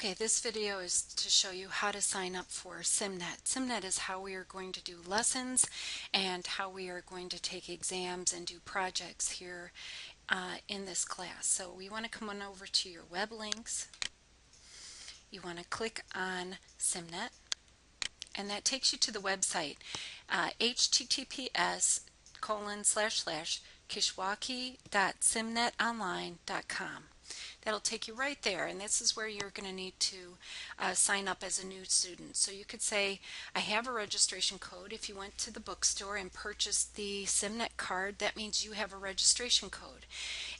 Okay, this video is to show you how to sign up for Simnet. Simnet is how we are going to do lessons and how we are going to take exams and do projects here in this class. So we want to come on over to your web links. You want to click on Simnet, and that takes you to the website https://kishwaukee.simnetonline.com. That'll take you right there, and this is where you're going to need to sign up as a new student. So you could say, I have a registration code. If you went to the bookstore and purchased the Simnet card, that means you have a registration code.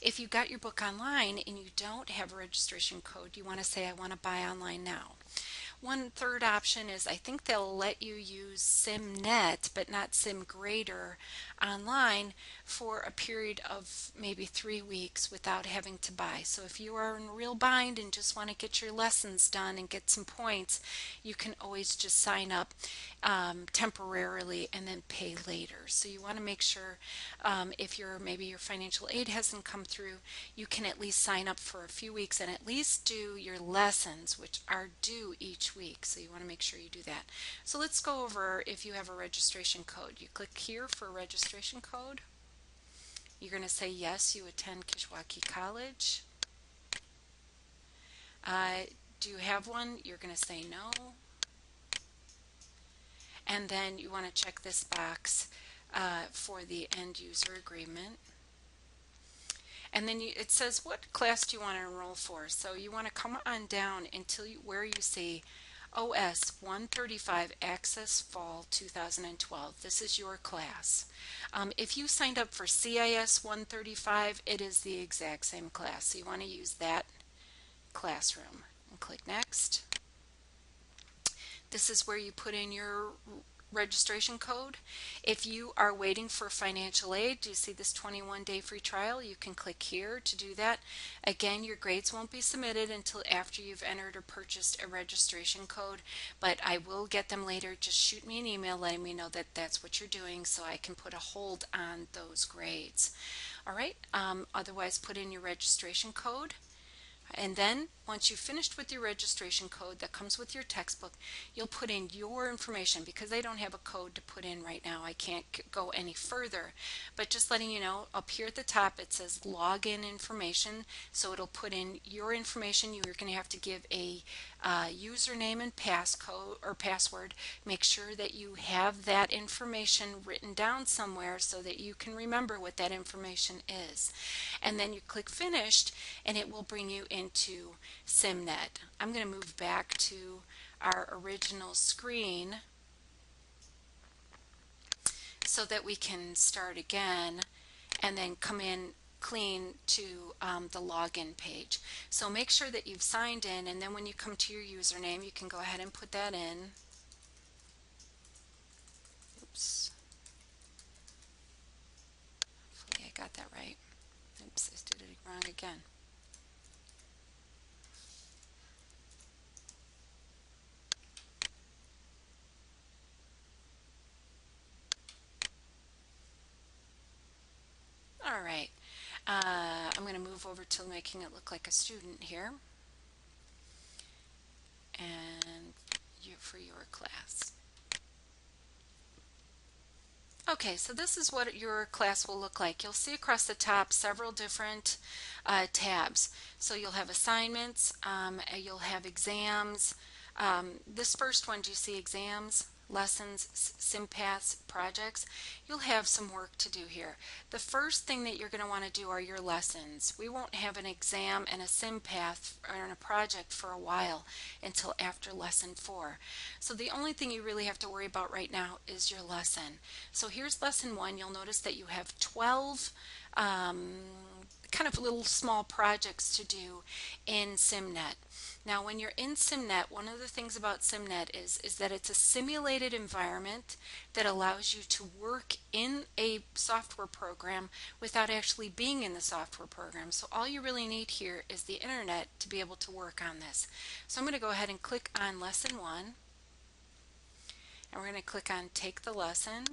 If you got your book online and you don't have a registration code, you want to say, I want to buy online now. One third option is I think they'll let you use Simnet but not SimGrader online for a period of maybe 3 weeks without having to buy. So if you are in a real bind and just want to get your lessons done and get some points, you can always just sign up temporarily and then pay later. So you want to make sure if maybe your financial aid hasn't come through, you can at least sign up for a few weeks and at least do your lessons, which are due each week. So you want to make sure you do that. So let's go over if you have a registration code. You click here for a registration code. You're going to say yes, you attend Kishwaukee College. Do you have one? You're going to say no. And then you want to check this box for the end user agreement. And then it says what class do you want to enroll for. So you want to come on down until where you see OS 135 Access Fall 2012. This is your class. If you signed up for CIS 135, it is the exact same class. So you want to use that classroom. And click Next. This is where you put in your registration code. If you are waiting for financial aid, do you see this 21-day free trial? You can click here to do that. Again, your grades won't be submitted until after you've entered or purchased a registration code, but I will get them later. Just shoot me an email letting me know that that's what you're doing so I can put a hold on those grades. All right, otherwise put in your registration code. And then once you've finished with your registration code that comes with your textbook, you'll put in your information. Because I don't have a code to put in right now, I can't go any further. But just letting you know, up here at the top it says login information. So it'll put in your information. You're going to have to give a username and passcode or password. Make sure that you have that information written down somewhere so that you can remember what that information is. And then you click Finished and it will bring you into Simnet. I'm going to move back to our original screen so that we can start again and then come in clean to the login page. So make sure that you've signed in, and then when you come to your username, you can go ahead and put that in. Oops. Hopefully I got that right. Oops, I did it wrong again. All right. I'm going to move over to making it look like a student here. And for your class. Okay, so this is what your class will look like. You'll see across the top several different tabs. So you'll have assignments, you'll have exams. This first one, do you see exams, lessons, SimPaths, projects? You'll have some work to do here. The first thing that you're going to want to do are your lessons. We won't have an exam and a SimPath or a project for a while until after lesson 4. So the only thing you really have to worry about right now is your lesson. So here's lesson 1. You'll notice that you have 12 kind of little small projects to do in Simnet. Now when you're in Simnet, one of the things about Simnet is that it's a simulated environment that allows you to work in a software program without actually being in the software program. So all you really need here is the internet to be able to work on this. So I'm going to go ahead and click on lesson 1, and we're going to click on Take the Lesson.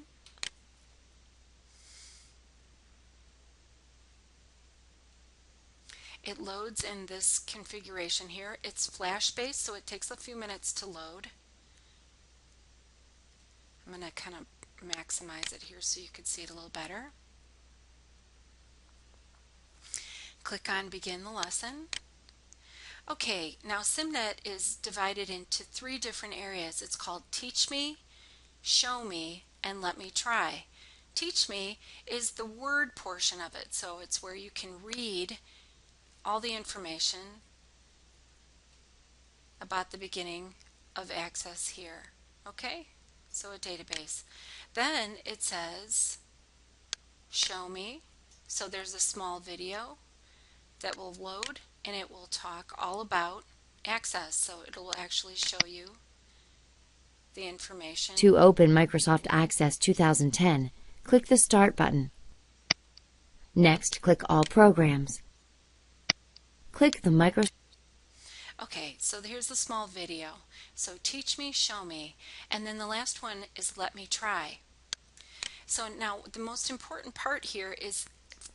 It loads in this configuration here. It's flash based, so it takes a few minutes to load. I'm going to kind of maximize it here so you can see it a little better. Click on Begin the Lesson. Okay, now Simnet is divided into 3 different areas. It's called Teach Me, Show Me, and Let Me Try. Teach Me is the word portion of it, so it's where you can read all the information about the beginning of Access here. Okay, so a database. Then it says Show Me, so there's a small video that will load and it will talk all about Access, so it will actually show you the information. To open Microsoft Access 2010, click the Start button. Next, click All Programs. Click the Microsoft. Okay, so here's the small video. So Teach Me, Show Me, and then the last one is Let Me Try. So now the most important part here is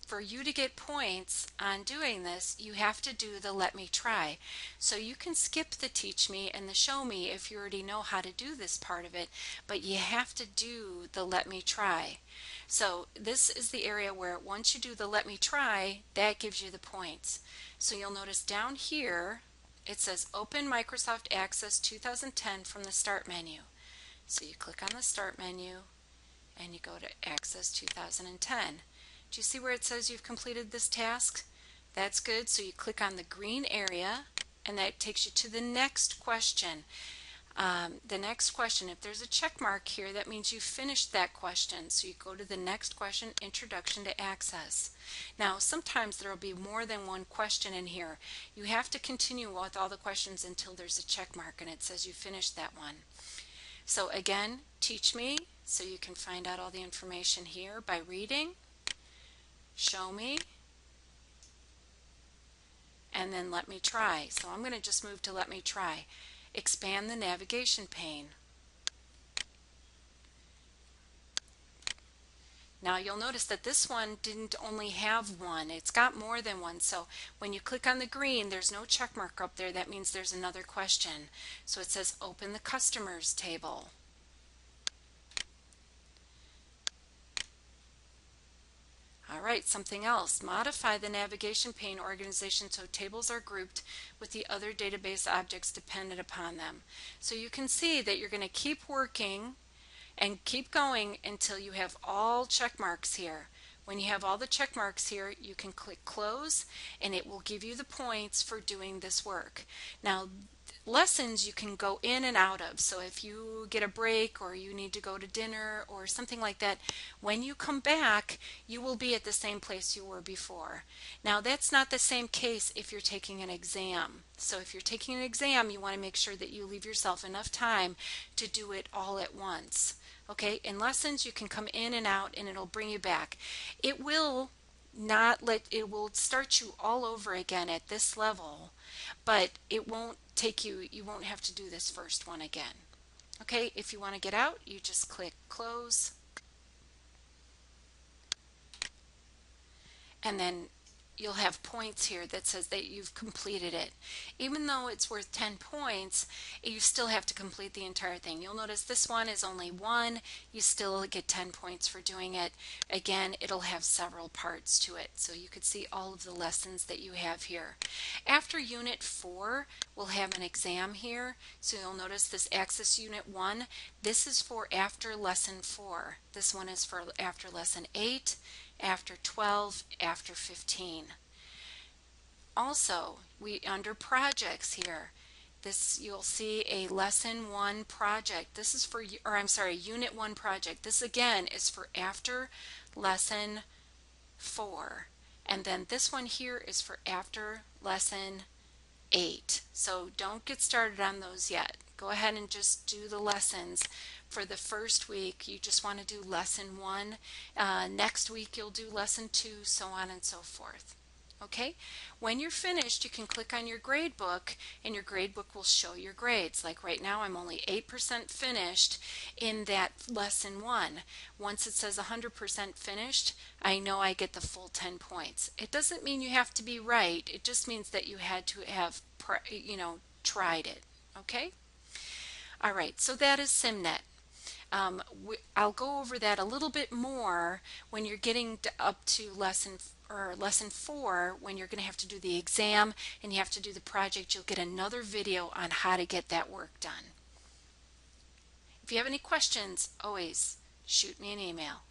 for you to get points on doing this, you have to do the Let Me Try. So you can skip the Teach Me and the Show Me if you already know how to do this part of it, but you have to do the Let Me Try. So this is the area where once you do the Let Me Try, that gives you the points. So you'll notice down here it says Open Microsoft Access 2010 from the Start menu. So you click on the Start menu and you go to Access 2010. Do you see where it says you've completed this task? That's good. So you click on the green area and that takes you to the next question. The next question, if there's a check mark here, that means you finished that question. So you go to the next question, Introduction to Access. Now sometimes there will be more than one question in here. You have to continue with all the questions until there's a check mark and it says you finished that one. So again, Teach Me, so you can find out all the information here by reading. Show Me, and then Let Me Try. So I'm going to just move to Let Me Try. Expand the navigation pane. Now you'll notice that this one didn't only have one, it's got more than one. So when you click on the green, there's no check mark up there. That means there's another question. So it says Open the Customers table. Alright, something else. Modify the navigation pane organization so tables are grouped with the other database objects dependent upon them. So you can see that you're going to keep working and keep going until you have all check marks here. When you have all the check marks here, you can click Close and it will give you the points for doing this work. Now, lessons you can go in and out of. So if you get a break or you need to go to dinner or something like that, when you come back, you will be at the same place you were before. Now that's not the same case if you're taking an exam. So if you're taking an exam, you want to make sure that you leave yourself enough time to do it all at once. Okay, in lessons you can come in and out and it'll bring you back. It will start you all over again at this level, but it won't you won't have to do this first one again. Okay, if you want to get out, you just click Close, and then you'll have points here that says that you've completed it. Even though it's worth 10 points, you still have to complete the entire thing. You'll notice this one is only 1. You still get 10 points for doing it. Again, it'll have several parts to it, so you could see all of the lessons that you have here. After Unit 4, we'll have an exam here. So you'll notice this Access Unit 1. This is for after Lesson 4. This one is for after Lesson 8, after 12, after 15. Also, under projects here, you'll see a Lesson 1 project. This is for, Unit 1 project. This again is for after Lesson 4. And then this one here is for after Lesson 8. So don't get started on those yet. Go ahead and just do the lessons. For the first week, you just want to do Lesson 1. Next week, you'll do Lesson 2, so on and so forth. Okay, when you're finished, you can click on your grade book and your grade book will show your grades. Like right now, I'm only 8% finished in that lesson one. Once it says 100% finished, I know I get the full 10 points. It doesn't mean you have to be right, it just means that you had to have, tried it. Okay? All right, so that is SimNet. I'll go over that a little bit more when you're getting up to lesson 4, when you're going to have to do the exam and you have to do the project. You'll get another video on how to get that work done. If you have any questions, always shoot me an email.